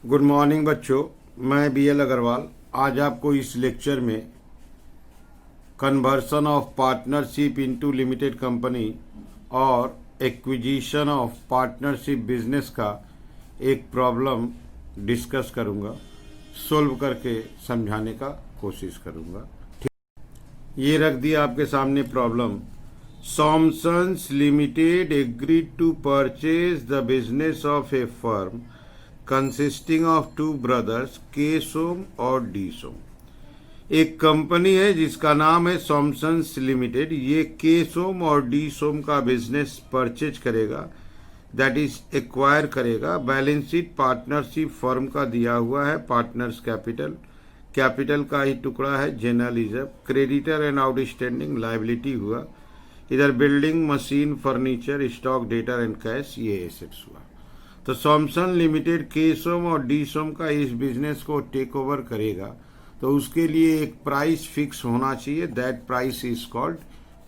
Good morning बच्चों, मैं B L Agarwal आज आपको इस लेक्चर में conversion of partnership into limited company और एक्विजिशन ऑफ पार्टनरशिप बिजनेस का एक प्रॉब्लम डिस्कस करूंगा, सोल्व करके समझाने का कोशिश करूंगा। ये रख दिया आपके सामने problem. Somsons limited agreed to purchase the business of a firm consisting of two brothers के सोम और डी सोम। एक कंपनी है जिसका नाम है सॉमसन्स लिमिटेड। ये के सोम और डी सोम का बिजनेस परचेज करेगा, दैट इज एक्वायर करेगा। बैलेंस शीट पार्टनरशिप फर्म का दिया हुआ है, पार्टनर्स कैपिटल का ही टुकड़ा है, general reserve, creditor and outstanding liability हुआ। इधर building, machine, furniture, stock, debtor and cash, ये एसेट्स हुआ। तो सॉमसन लिमिटेड के सोम और डी सोम का इस बिजनेस को टेक ओवर करेगा, तो उसके लिए एक प्राइस फिक्स होना चाहिए। That price is called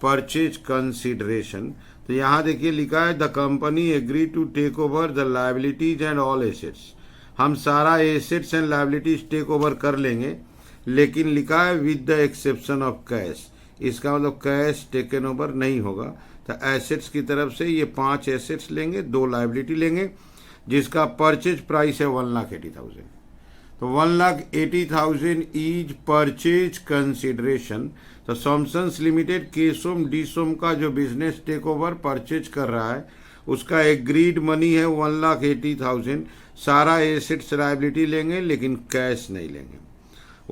purchase consideration. तो यहाँ देखिए लिखा है the company agree to take over the liabilities and all assets. हम सारा assets and liabilities take over कर लेंगे, लेकिन लिखा है with the exception of cash. इसका मतलब कैश टेकन ओवर नहीं होगा। तो एसेट्स की तरफ से ये 5 एसेट्स लेंगे, 2 लायबिलिटी लेंगे, जिसका परचेज प्राइस है 1,80,000। तो 1,80,000 इज परचेज कंसिडरेशन। तो सॉमसन्स लिमिटेड के सोम डी सोम का जो बिजनेस टेक ओवर परचेज कर रहा है, उसका एग्रीड मनी है 1,80,000। सारा एसेट्स लायबिलिटी लेंगे, लेकिन कैश नहीं लेंगे।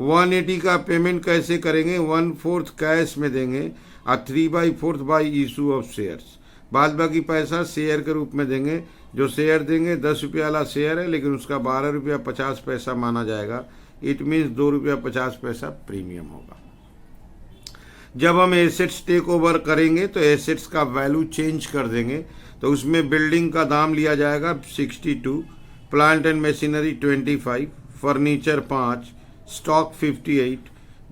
180 का पेमेंट कैसे करेंगे? 1/4 कैश में देंगे और 3/4 बाई इशू ऑफ शेयर्स। बाद बाकी पैसा शेयर के रूप में देंगे। जो शेयर देंगे 10 रुपया वाला शेयर है, लेकिन उसका 12 रुपया 50 पैसा माना जाएगा। इट मीन्स 2 रुपया 50 पैसा प्रीमियम होगा। जब हम एसेट्स टेक ओवर करेंगे तो एसेट्स का वैल्यू चेंज कर देंगे। तो उसमें बिल्डिंग का दाम लिया जाएगा 62, plant and machinery 25, furniture 5, stock 58,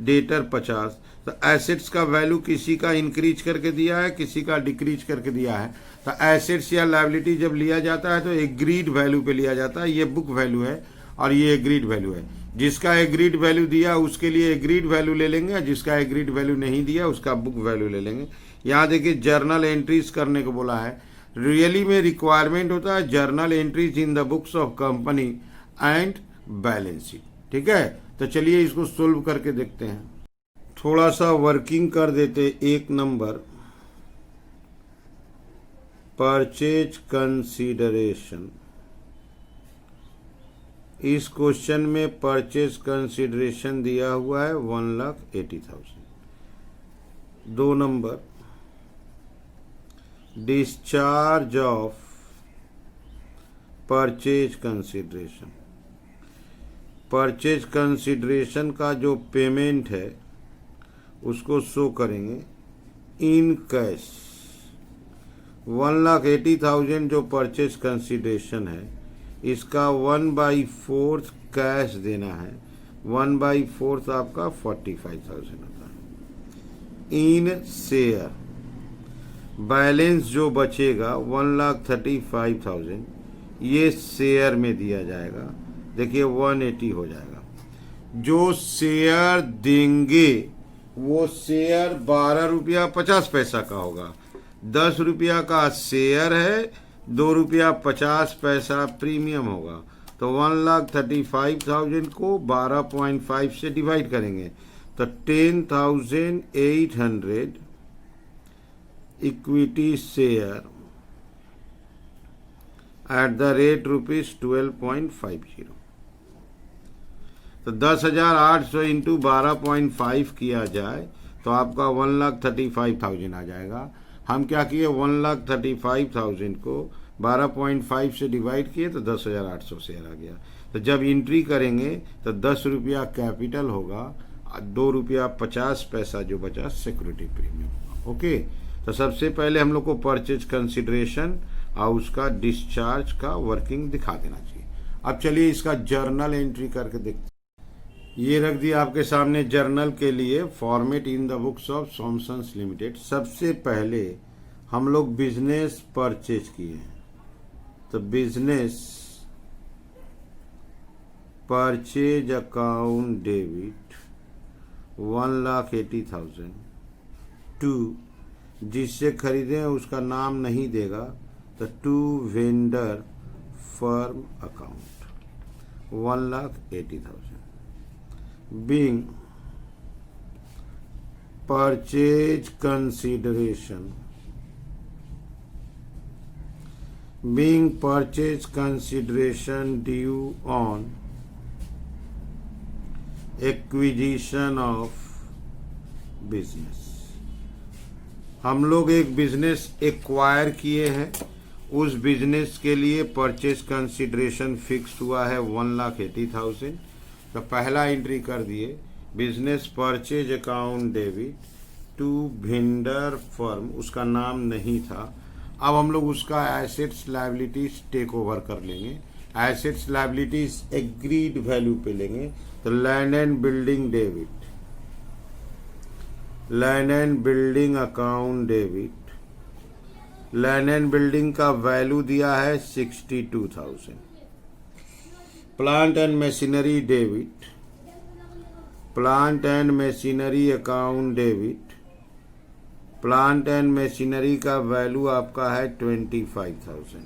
debtor 50। तो एसेट्स का वैल्यू किसी का इंक्रीज करके दिया है, किसी का डिक्रीज करके दिया है। तो एसेट्स या लायबिलिटी जब लिया जाता है तो एग्रीड वैल्यू पे लिया जाता है। ये बुक वैल्यू है और ये एग्रीड वैल्यू है। जिसका एग्रीड वैल्यू दिया उसके लिए एग्रीड वैल्यू ले लेंगे, और जिसका एग्रीड वैल्यू नहीं दिया उसका बुक वैल्यू ले लेंगे। यहाँ देखिए जर्नल एंट्रीज करने को बोला है। रियली में रिक्वायरमेंट होता है journal entries in the books of company and balance sheet. ठीक है, तो चलिए इसको सोल्व करके देखते हैं। थोड़ा सा वर्किंग कर देते। 1 नंबर परचेज कंसीडरेशन। इस क्वेश्चन में परचेज कंसीडरेशन दिया हुआ है 1,80,000। 2 number discharge of purchase consideration. Purchase consideration का जो पेमेंट है उसको शो करेंगे इन कैश। 1,80,000 जो परचेज कंसीडरेशन है, इसका 1/4 कैश देना है। 1/4 आपका 45,000 होता है इन शेयर। बैलेंस जो बचेगा 1,35,000 ये शेयर में दिया जाएगा। देखिए 180 हो जाएगा। जो शेयर देंगे वो शेयर 12 रुपया 50 पैसा का होगा। 10 रुपया का शेयर है, 2 रुपया 50 पैसा प्रीमियम होगा। तो 1,35,000 को 12.5 से डिवाइड करेंगे तो 10,800 equity share at the rate ₹12.50। तो 10,800 इंटू 12.5 किया जाए तो आपका 1,35,000 आ जाएगा। हम क्या किए, 1,35,000 को 12.5 से डिवाइड किए तो 10,800 शेयर आ गया। तो जब एंट्री करेंगे तो 10 रुपया कैपिटल होगा, 2 रुपया 50 पैसा जो बचा सिक्योरिटी प्रीमियम होगा। ओके, तो सबसे पहले हम लोग को परचेज कंसिडरेशन और उसका डिस्चार्ज का वर्किंग दिखा देना चाहिए। अब चलिए इसका जर्नल एंट्री करके देखते हैं। ये रख दिया आपके सामने जर्नल के लिए format in the books of Somsons limited. सबसे पहले हम लोग बिजनेस परचेज किए हैं, तो business purchase account debit 1,80,000 to, जिससे खरीदे उसका नाम नहीं देगा तो to vendor firm account 1,80,000 being purchase consideration due on acquisition of business। हम लोग एक बिजनेस एक्वायर किए हैं, उस बिजनेस के लिए परचेज कंसिडरेशन फिक्स हुआ है 1,80,000। तो पहला एंट्री कर दिए, business purchase account debit to vendor firm, उसका नाम नहीं था। अब हम लोग उसका एसेट्स लायबिलिटीज टेक ओवर कर लेंगे। एसेट्स लायबिलिटीज एग्रीड वैल्यू पे लेंगे। तो land and building debit, land and building account debit, land and building का वैल्यू दिया है 62,000। Plant and machinery debit, plant and machinery account debit, plant and machinery का value आपका है 25,000।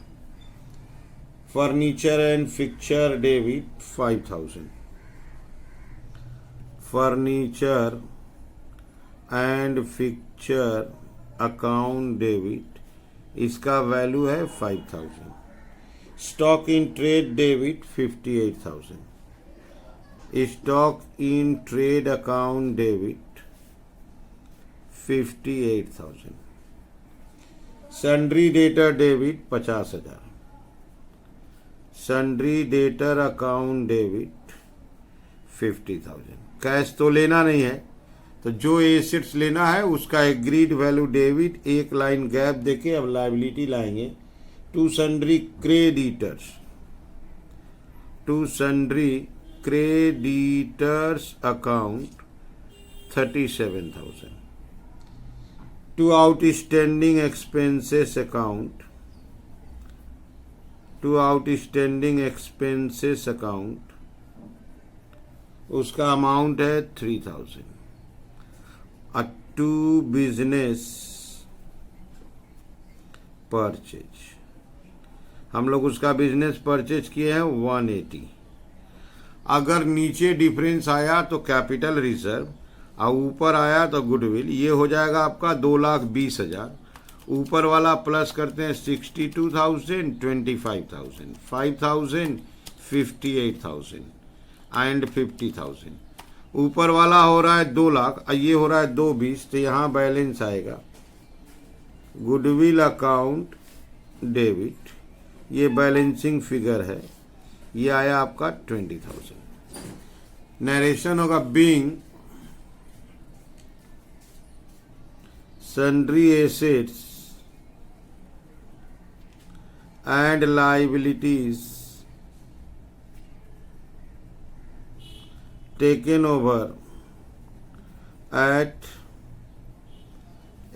Furniture and fixture debit 5,000, furniture and fixture account debit, इसका value है 5,000। Stock in trade debit 58,000, stock in trade account debit 58,000। Sundry debtor debit 50,000, sundry debtor account debit 50,000। Cash तो लेना नहीं है, तो जो एसेट्स लेना है उसका एग्रीड वैल्यू डेबिट, एक लाइन गैप देके अब लायबिलिटी लाएंगे। To sundry creditors, to sundry creditors account 37,000। To outstanding expenses account, to outstanding expenses account, उसका अमाउंट है 3,000। टू बिजनेस परचेज, हम लोग उसका बिजनेस परचेज किए हैं 180। अगर नीचे डिफरेंस आया तो कैपिटल रिजर्व और ऊपर आया तो गुडविल, ये हो जाएगा आपका 2,20,000। ऊपर वाला प्लस करते हैं 62,000, 25,000, 5,000, 58,000 एंड 50,000। ऊपर वाला हो रहा है 2 लाख और ये हो रहा है 220, तो यहाँ बैलेंस आएगा गुडविल अकाउंट डेबिट, ये बैलेंसिंग फिगर है, ये आया आपका 20,000। नरेशन होगा being sundry assets and liabilities taken over at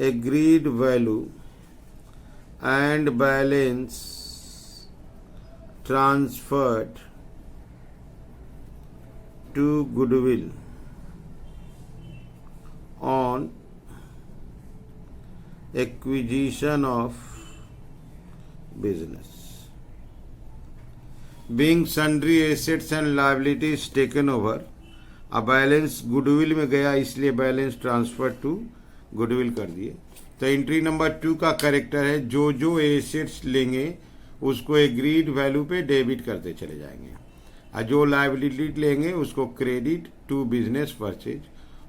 agreed value and balance transferred to goodwill on acquisition of business। Being sundry assets and liabilities taken over, अब balance goodwill में गया इसलिए balance transfer to goodwill कर दिए। तो entry number 2 का character है, जो जो एसेट्स लेंगे उसको एग्रीड वैल्यू पे डेबिट करते चले जाएंगे, और जो लायबिलिटी लेंगे उसको क्रेडिट टू बिजनेस परचेज।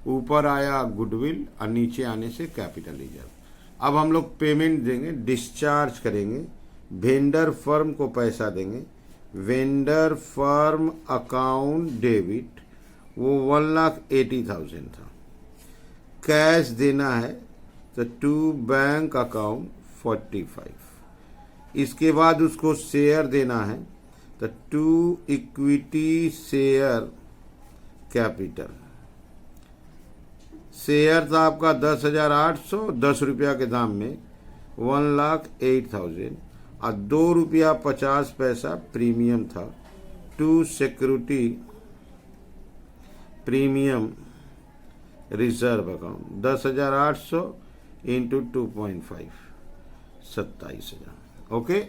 ऊपर आया गुडविल और नीचे आने से कैपिटल रिजर्व। अब हम लोग पेमेंट देंगे, डिस्चार्ज करेंगे, वेंडर फर्म को पैसा देंगे। वेंडर फर्म अकाउंट डेबिट वो 1,80,000 था। कैश देना है तो टू बैंक अकाउंट 45। इसके बाद उसको शेयर देना है तो to equity share capital. Share था आपका 10,810 रुपया के दाम में 1,08,000 और 2 रुपया 50 पैसा प्रीमियम था। To security premium reserve account 10,800 into 2.5 27,000। Okay,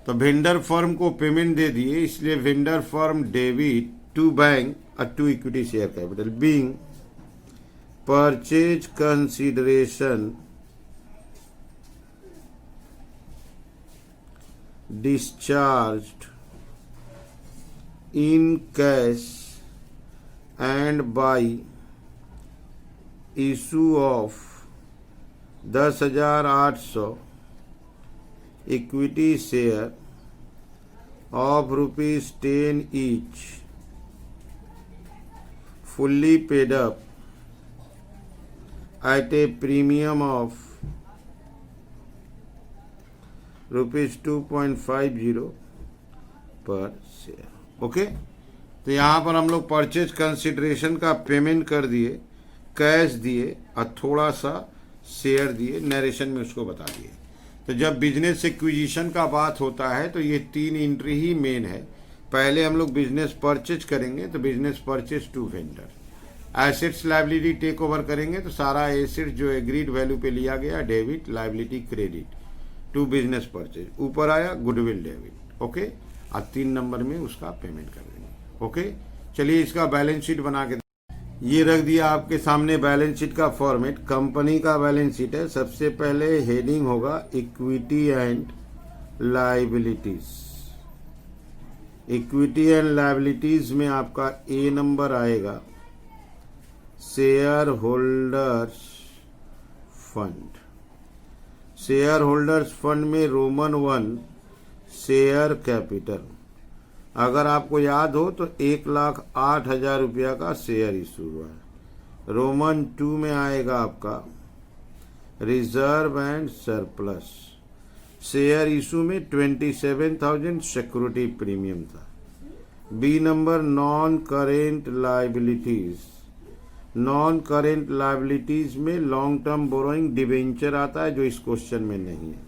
तो वेंडर फर्म को पेमेंट दे दिए, इसलिए vendor firm debit to bank to equity share capital being purchase consideration discharged in cash and by issue of 10,800 equity share of rupees 10 each, fully paid up at a premium of rupees 2.50 पर share. Okay, तो यहाँ पर हम लोग purchase consideration का payment कर दिए, cash दिए और थोड़ा सा शेयर दिए, नरेशन में उसको बता दिए। तो जब बिजनेस एक्विजिशन का बात होता है तो ये 3 एंट्री ही मेन है। पहले हम लोग बिजनेस परचेज करेंगे तो business purchase to vendor, assets liability take over करेंगे तो सारा एसेट्स जो एग्रीड वैल्यू पे लिया गया debit, liability credit to business purchase, ऊपर आया गुडविल डेबिट। ओके, और 3 नंबर में उसका पेमेंट कर देंगे। ओके, चलिए इसका बैलेंस शीट बना के ये रख दिया आपके सामने बैलेंस शीट का फॉर्मेट। कंपनी का बैलेंस शीट है। सबसे पहले हेडिंग होगा equity and liabilities. Equity and liabilities में आपका ए नंबर आएगा share holders fund. Share holders fund में रोमन 1 शेयर कैपिटल, अगर आपको याद हो तो 1,08,000 रुपया का शेयर इशू हुआ है। रोमन 2 में आएगा आपका reserve and surplus. Share issue में 27,000 सिक्योरिटी प्रीमियम था। B number non current liabilities. Non current liabilities में लॉन्ग टर्म बोरोइंग डिबेंचर आता है जो इस क्वेश्चन में नहीं है।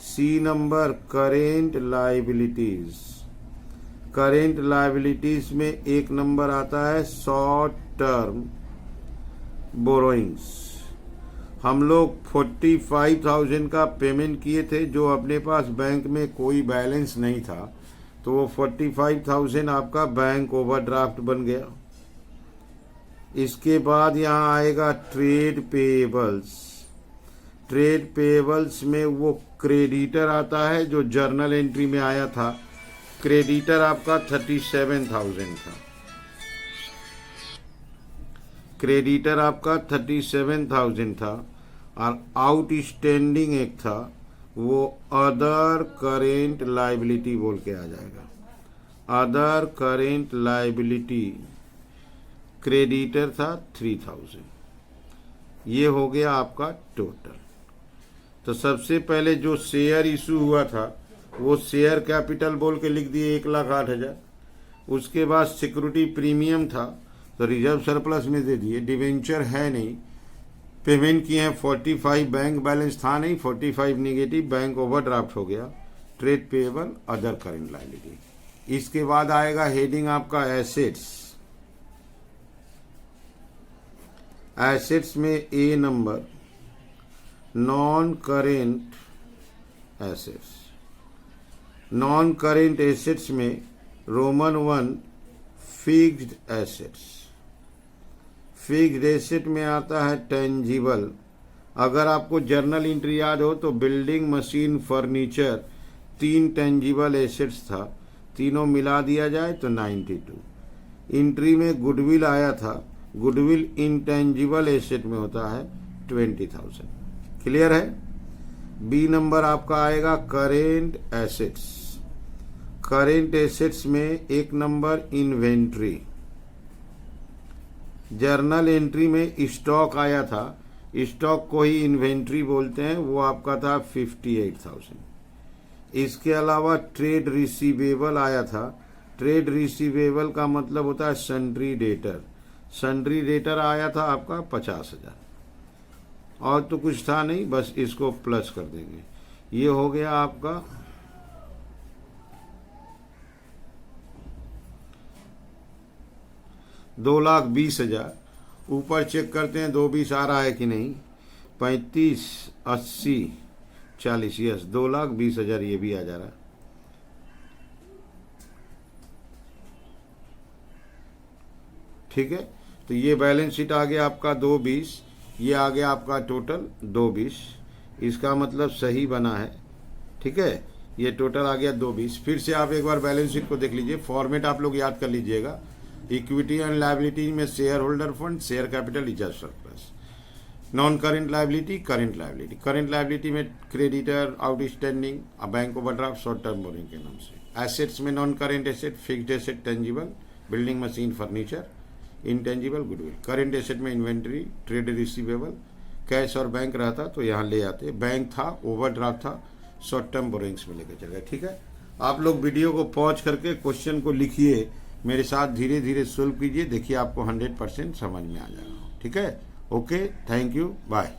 C number current liabilities. Current liabilities में एक नंबर आता है शॉर्ट टर्म बोरोइंग्स। हम लोग 45,000 का पेमेंट किए थे जो अपने पास बैंक में कोई बैलेंस नहीं था, तो वो 45,000 आपका बैंक ओवरड्राफ्ट बन गया। इसके बाद यहाँ आएगा ट्रेड पेएबल्स। ट्रेड पेएबल्स में वो क्रेडिटर आता है जो जर्नल एंट्री में आया था। क्रेडिटर आपका 37,000 था। क्रेडिटर आपका 37,000 था और आउटस्टैंडिंग एक था, वो अदर करेंट लायबिलिटी बोल के आ जाएगा। अदर करेंट लायबिलिटी क्रेडिटर था 3,000। ये हो गया आपका टोटल। तो सबसे पहले जो शेयर इशू हुआ था वो शेयर कैपिटल बोल के लिख दिए 1,08,000। उसके बाद सिक्योरिटी प्रीमियम था तो रिजर्व सरप्लस में दे दिए। डिवेंचर है नहीं, पेमेंट किए हैं 45, बैंक बैलेंस था नहीं, 45 निगेटिव, बैंक ओवरड्राफ्ट हो गया। Trade payable other current liability. इसके बाद आएगा हेडिंग आपका एसेट्स। एसेट्स में A number non current assets. Non current assets में Roman 1 fixed assets. Fixed asset में आता है टेंजिबल। अगर आपको जर्नल एंट्री याद हो तो building, machine, furniture 3 tangible assets था, तीनों मिला दिया जाए तो 92। एंट्री में गुडविल आया था। गुडविल इंटेंजिबल एसेट में होता है 20,000। क्लियर है। बी नंबर आपका आएगा करेंट एसेट्स। करेंट एसेट्स में एक नंबर इन्वेंट्री। जर्नल एंट्री में स्टॉक आया था, स्टॉक को ही इन्वेंट्री बोलते हैं, वो आपका था 58,000। इसके अलावा ट्रेड रिसीवेबल आया था। ट्रेड रिसीवेबल का मतलब होता है सन्ड्री डेटर। सन्ड्री डेटर आया था आपका 50,000। और तो कुछ था नहीं, बस इसको प्लस कर देंगे। ये हो गया आपका 2,20,000। ऊपर चेक करते हैं 2,20 आ रहा है कि नहीं। 35, 80, 40, यस 2,20,000 ये भी आ जा रहा है। ठीक है, तो ये बैलेंस शीट आ गया आपका 2,20, ये आ गया आपका टोटल 2,20। इसका मतलब सही बना है। ठीक है, ये टोटल आ गया 2,20। फिर से आप एक बार बैलेंस शीट को देख लीजिए, फॉर्मेट आप लोग याद कर लीजिएगा। इक्विटी एंड लायबिलिटी में share holder fund, share capital, reserve surplus. Non current liability, current liability. Current liability में creditor, outstanding, bank overdraft, short term borrowing के नाम से। एसेट्स में non current asset, fixed asset, tangible, building, machine, furniture, intangible, goodwill. Current asset में inventory, trade receivable, cash और bank रहता तो यहाँ ले आते। बैंक था, ओवरड्राफ्ट था, शॉर्ट टर्म बोरिंग्स में लेकर चल गए। ठीक है, आप लोग वीडियो को पॉज करके क्वेश्चन को लिखिए, मेरे साथ धीरे धीरे सोल्व कीजिए, देखिए आपको 100% समझ में आ जाएगा। ठीक है, ओके, थैंक यू, बाय।